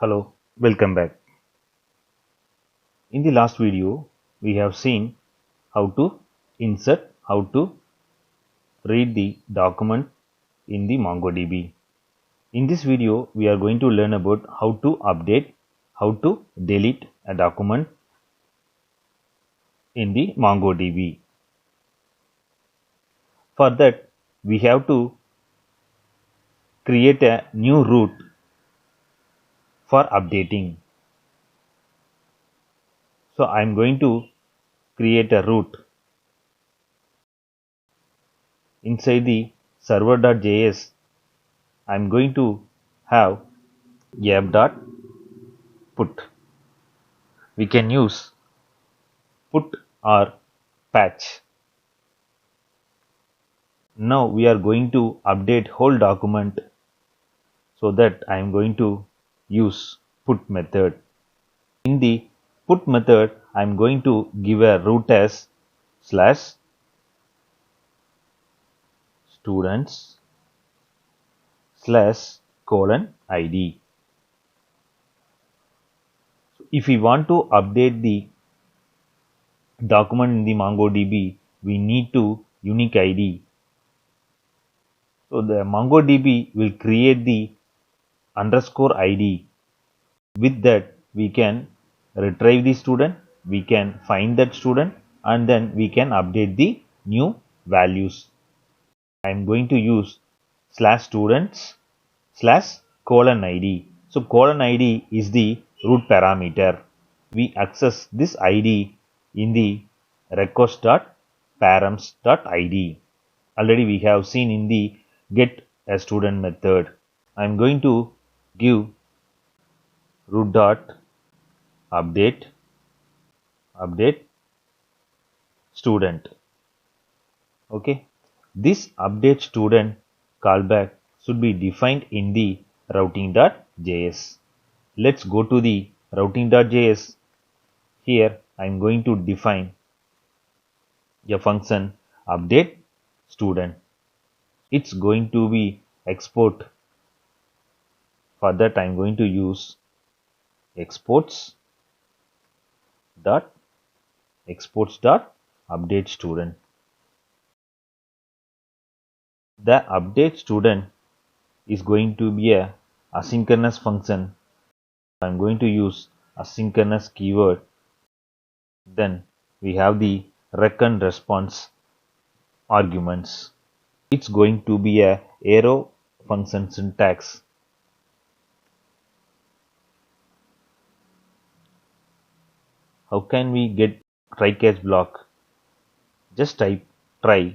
Hello, welcome back. In the last video, we have seen how to insert, how to read the document in the MongoDB. In this video, we are going to learn about how to update, how to delete a document in the MongoDB. For that, we have to create a new root for updating. So I am going to create a root inside the server.js. I am going to have app.put. We can use put or patch. Now we are going to update whole document, so that I am going to use put method. In the put method, I am going to give a root as /students/:id. If we want to update the document in the MongoDB, we need to unique ID. So the MongoDB will create the underscore ID. With that, we can retrieve the student, we can find that student, and then we can update the new values. I am going to use /students/:id. So colon ID is the root parameter. We access this ID in the request.params.id. Already we have seen in the get a student method. I am going to give root.update student. Okay, this update student callback should be defined in the routing.js. Let's go to the routing.js. Here I am going to define a function update student. It's going to be export. For that I am going to use exports.update student. The update student is going to be a asynchronous function. I am going to use asynchronous keyword. Then we have the return response arguments. It's going to be a arrow function syntax. How can we get try catch block? Just type try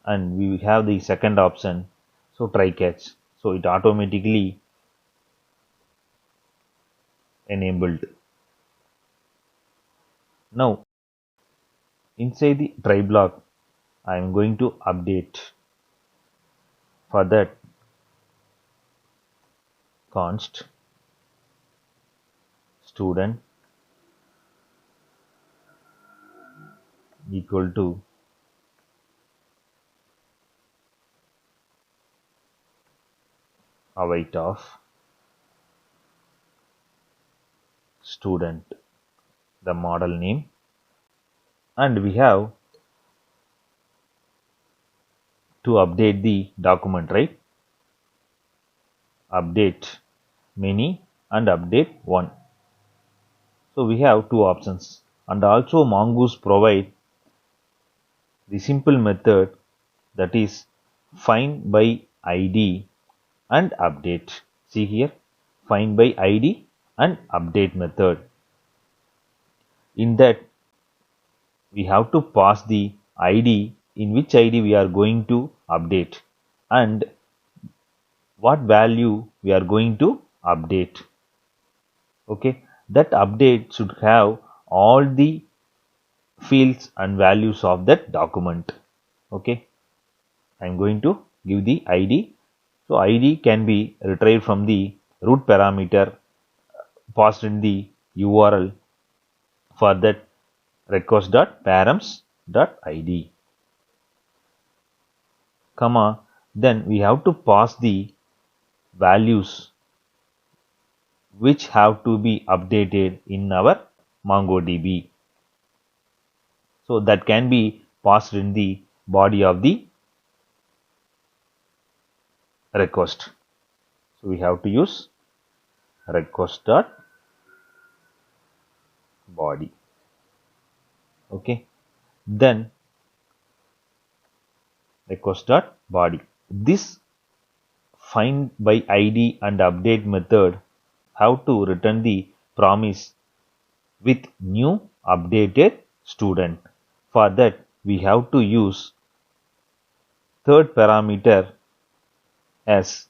and we will have the second option, so try catch. So it automatically enabled. Now inside the try block I am going to update. For that, const student equal to await of student, the model name, and we have to update the document, right? Update many and update one. So we have two options, and also Mongoose provide the simple method, that is find by ID and update. See here, find by ID and update method. In that we have to pass the ID, in which ID we are going to update and what value we are going to update. Okay, that update should have all the fields and values of that document. Okay, I am going to give the ID. So ID can be retrieved from the root parameter passed in the URL. For that, request.params.id, comma, then we have to pass the values which have to be updated in our MongoDB. So that can be passed in the body of the request. So we have to use request.body. Okay. Then request.body. This find by ID and update method have to return the promise with new updated student. For that we have to use third parameter as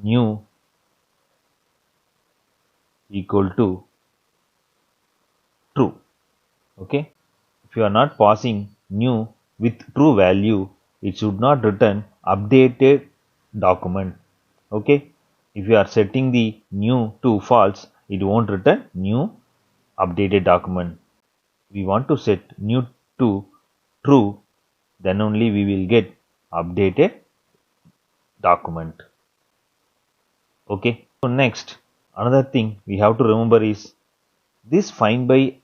new equal to true. Okay. If you are not passing new with true value, it should not return updated document. Okay. If you are setting the new to false, it won't return new updated document. We want to set new to true, then only we will get updated document. Okay. So next, another thing we have to remember is this find by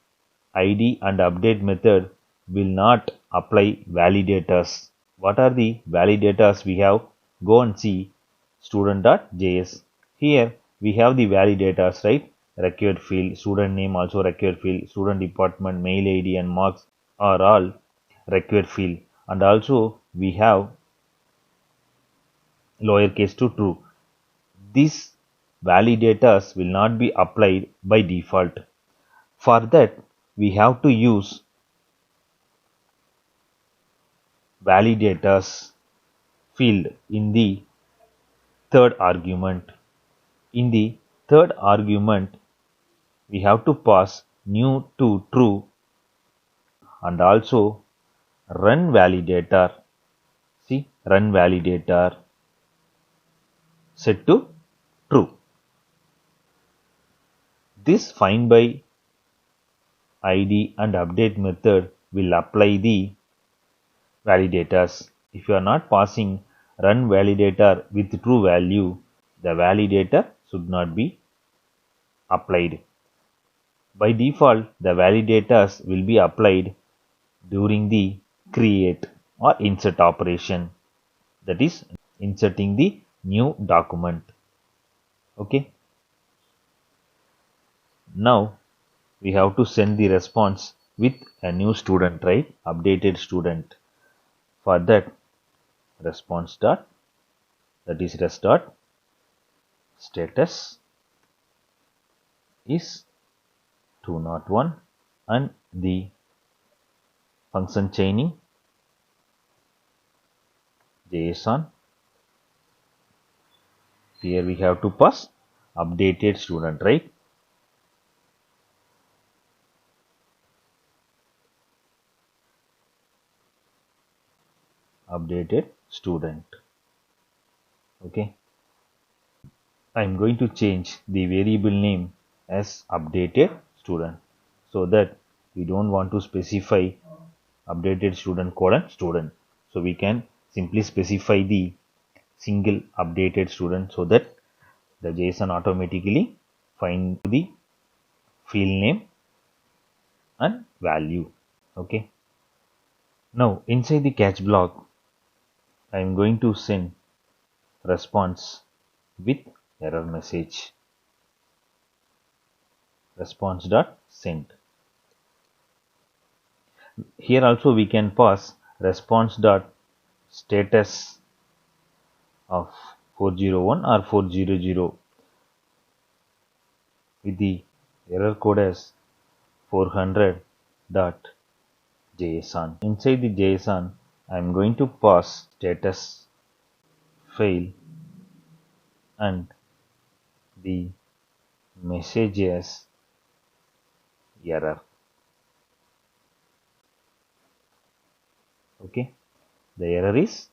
ID and update method will not apply validators. What are the validators we have? Go and see student.js. Here we have the validators, right? Required field, student name also required field, student department, mail ID and marks are all required field, and also we have lowercase to true. These validators will not be applied by default. For that we have to use validators field in the third argument. In the third argument we have to pass new to true and also run validator. See, run validator set to true. This find by ID and update method will apply the validators. If you are not passing run validator with true value, the validator should not be applied. By default, the validators will be applied during the create or insert operation, that is inserting the new document. Okay. Now we have to send the response with a new student, right? Updated student. For that, response dot, that is res dot status is 201 and the function chaining JSON. Here we have to pass updated student, right? Updated student. Okay. I am going to change the variable name as updated student, so that we don't want to specify updated student colon student. So we can simply specify the single updated student, so that the JSON automatically find the field name and value. Okay. Now inside the catch block, I am going to send response with error message. Response dot send. Here also we can pass response dot status of 401 or 400 with the error code as 400.json. Inside the JSON, I am going to pass status fail and the message as error. Okay, the error is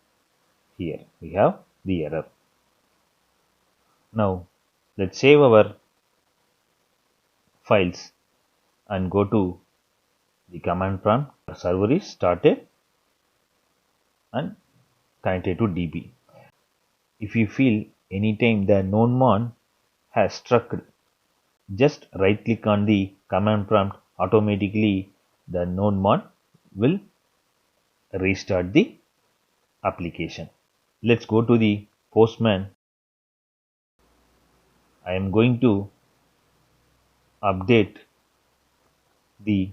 here. We have the error. Now let's save our files and go to the command prompt. The server is started and connected to DB. If you feel anytime the known mon has struck. Just right click on the command prompt, automatically the nodemon will restart the application. Let's go to the Postman. I am going to update the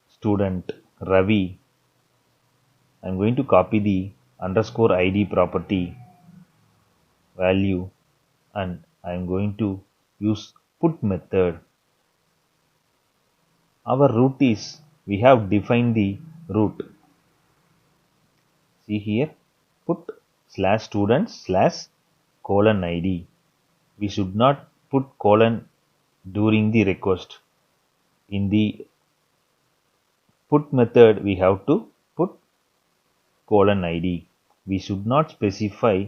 student Ravi. I am going to copy the underscore ID property value and I am going to use put method. Our root is, we have defined the root. See here, put /student/:id. We should not put colon during the request. In the put method, we have to put :id. We should not specify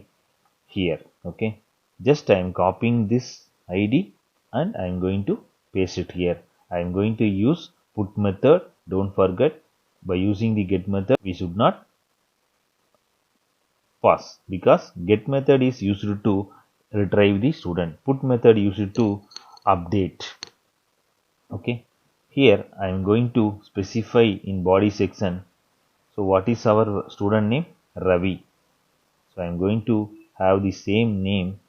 here. Okay. Just I am copying this id and I am going to paste it here. I am going to use put method. Don't forget, by using the get method, we should not pass, because get method is used to retrieve the student. Put method used to update. Okay. Here I am going to specify in body section. So what is our student name? Ravi. So I am going to have the same name.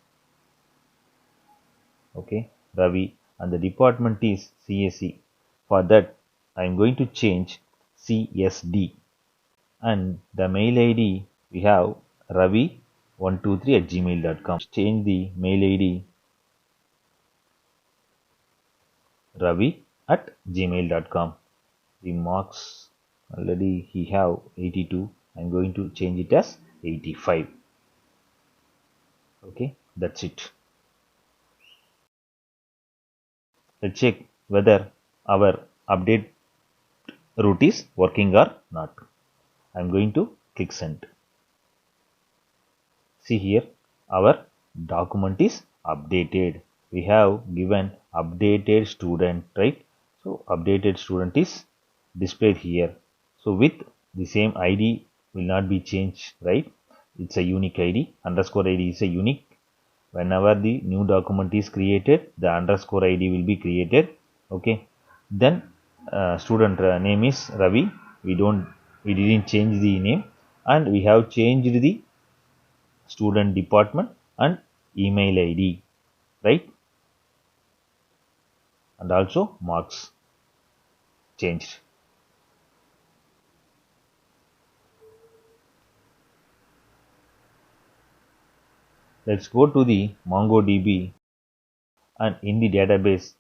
Okay, Ravi, and the department is CSE. For that I am going to change CSD, and the mail ID we have ravi123@gmail.com. Change the mail ID ravi@gmail.com. The marks already he have 82. I am going to change it as 85. Okay, that's it. Let's check whether our update route is working or not. I am going to click send. See here, our document is updated. We have given updated student, right? So updated student is displayed here. So with the same ID will not be changed, right? It's a unique ID. Underscore ID is a unique. Whenever the new document is created, the underscore ID will be created. Okay. Then student name is Ravi. We didn't change the name, and we have changed the student department and email ID, right? And also marks changed. Let's go to the MongoDB, and in the database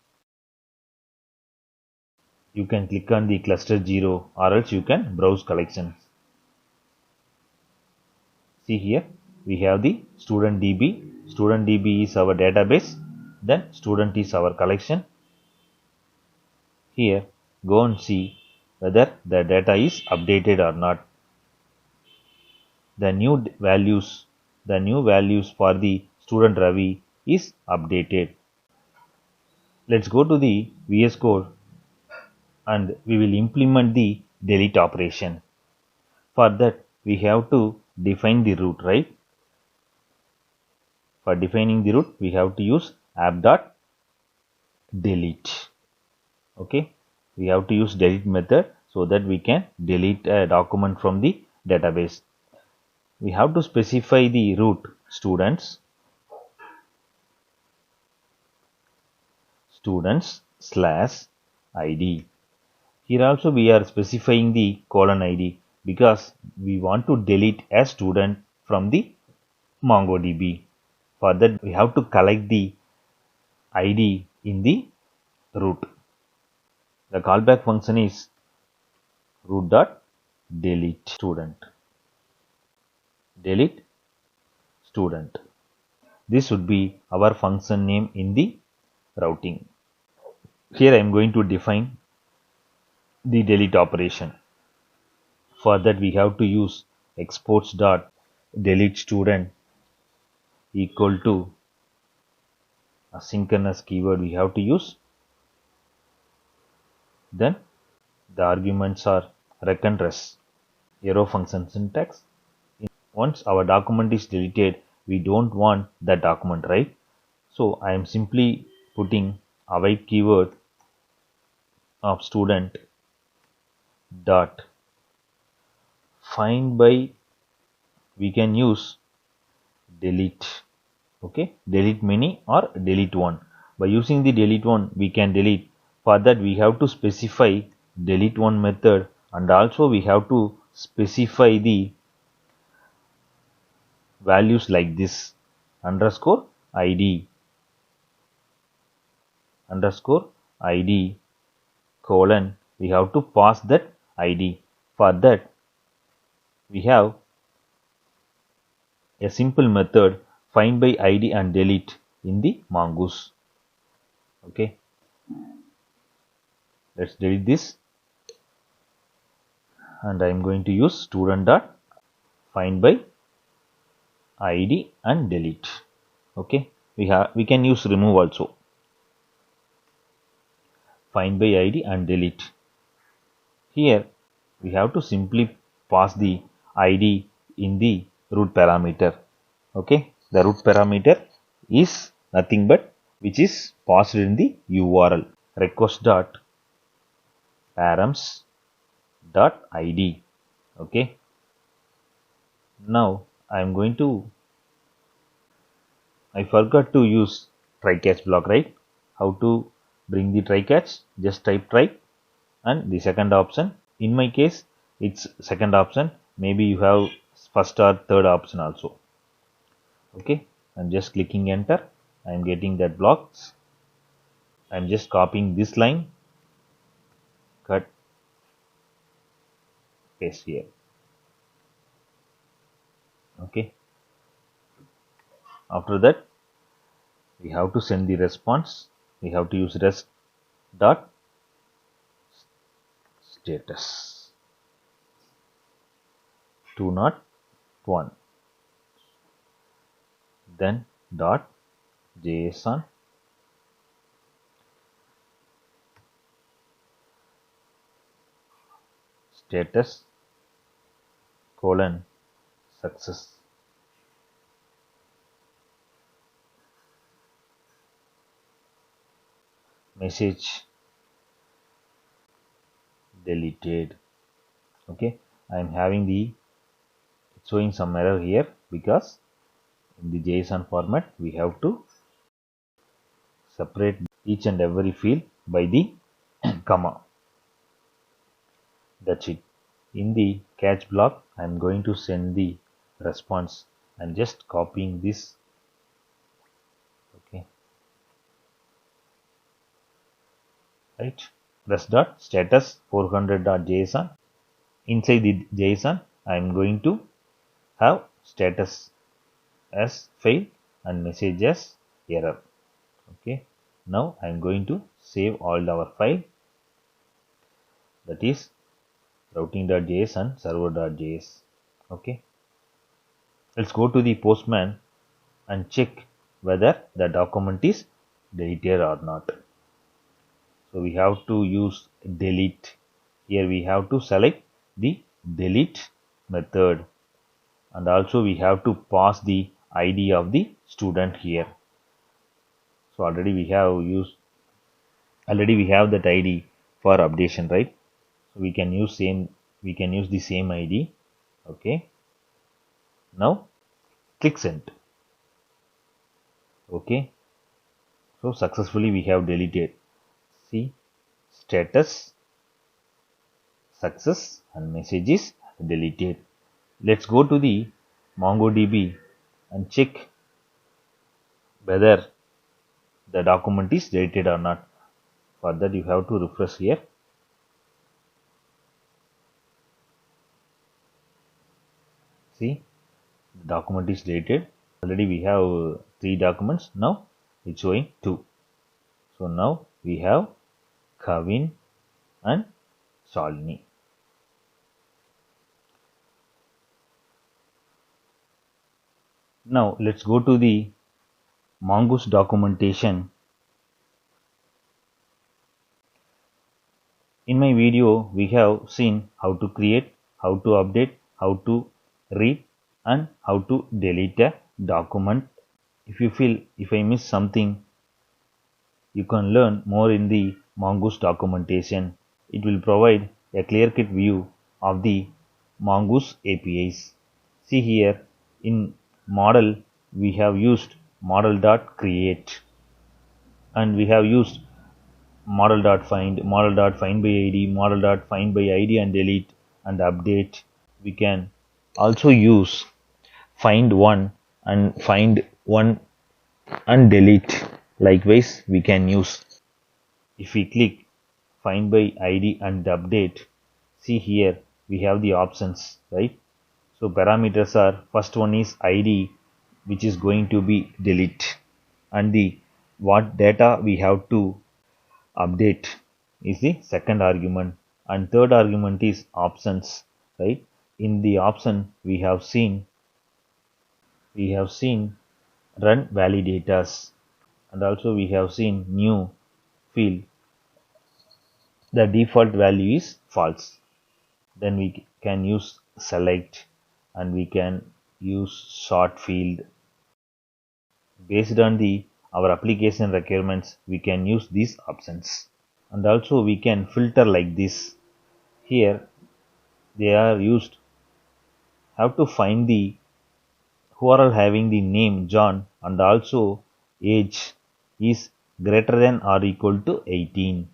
you can click on the cluster 0, or else you can browse collections. See here, we have the student DB. Student DB is our database, then student is our collection. Here, go and see whether the data is updated or not. The new values for the student Ravi is updated. Let's go to the VS Code and we will implement the delete operation. For that, we have to define the root, right? For defining the root, we have to use app.delete. Okay, we have to use delete method so that we can delete a document from the database. We have to specify the root students /id. Here also we are specifying the :id because we want to delete a student from the MongoDB. For that, we have to collect the ID in the root. The callback function is root.delete student. Delete student. This would be our function name in the routing. Here I am going to define the delete operation. For that, we have to use exports.delete student equal to asynchronous keyword we have to use. Then the arguments are rec and res. Arrow function syntax. once our document is deleted, we don't want that document, right? So I am simply putting await keyword of student dot find by, we can use delete. Okay, delete many or delete one. By using the delete one, we can delete. For that, we have to specify delete one method, and also we have to specify the values like this: underscore id, underscore id, colon. We have to pass that id. For that, we have a simple method find by id and delete in the Mongoose. Okay, let's delete this, and I am going to use student dot find by id and delete. Okay, we can use remove also. Find by id and delete. Here we have to simply pass the id in the root parameter. Okay, the root parameter is nothing but which is passed in the URL request dot params dot id. Okay, now I forgot to use try catch block, right? How to bring the try catch? Just type try and the second option. In my case, it's second option. Maybe you have first or third option also. Okay, I'm just clicking enter. I'm getting that blocks. I'm just copying this line, cut, paste here. Okay, after that we have to send the response. We have to use rest dot status 201, then dot json status colon success. Message deleted. Okay, I am having showing some error here because in the JSON format we have to separate each and every field by the comma. That's it. In the catch block, I am going to send the response. I'm just copying this. Okay, right, press dot status 400.json. Inside the JSON, I am going to have status as fail and message as error. Okay, now I am going to save all our file, that is routing.js and server.js. Okay, let's go to the Postman and check whether the document is deleted or not. So we have to use delete. Here we have to select the delete method, and also we have to pass the ID of the student here. So already we have that ID for updation, right? So we can use the same ID. Okay, now click send. Okay, so successfully we have deleted. See, status success and message is deleted. Let's go to the MongoDB and check whether the document is deleted or not. For that you have to refresh here. See, the document is deleted. Already we have 3 documents. Now it's showing 2. So now we have Kavin and Shalini. Now let's go to the Mongoose documentation. In my video we have seen how to create, how to update, how to read and how to delete a document. If you feel if I miss something, you can learn more in the Mongoose documentation. It will provide a clear-cut view of the Mongoose APIs. See here, in model we have used model.create and we have used Model.find, Model.findById, Model.findByIDAndDelete and update. We can also use find one and find one and delete. Likewise, we can use if we click find by ID and update. See here we have the options, right? So parameters are first one is ID, which is going to be delete, and the what data we have to update is the second argument, and third argument is options, right? In the option we have seen run validators, and also we have seen new field. The default value is false. Then we can use select and we can use sort field. Based on the our application requirements, we can use these options. And also we can filter like this. Here they are used. Have to find the URL having the name John and also age is greater than or equal to 18.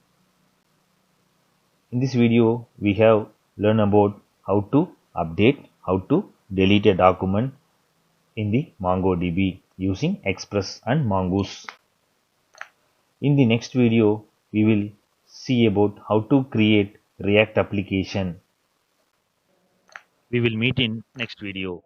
In this video, we have learned about how to update, how to delete a document in the MongoDB using Express and Mongoose. In the next video, we will see about how to create React application. We will meet in next video.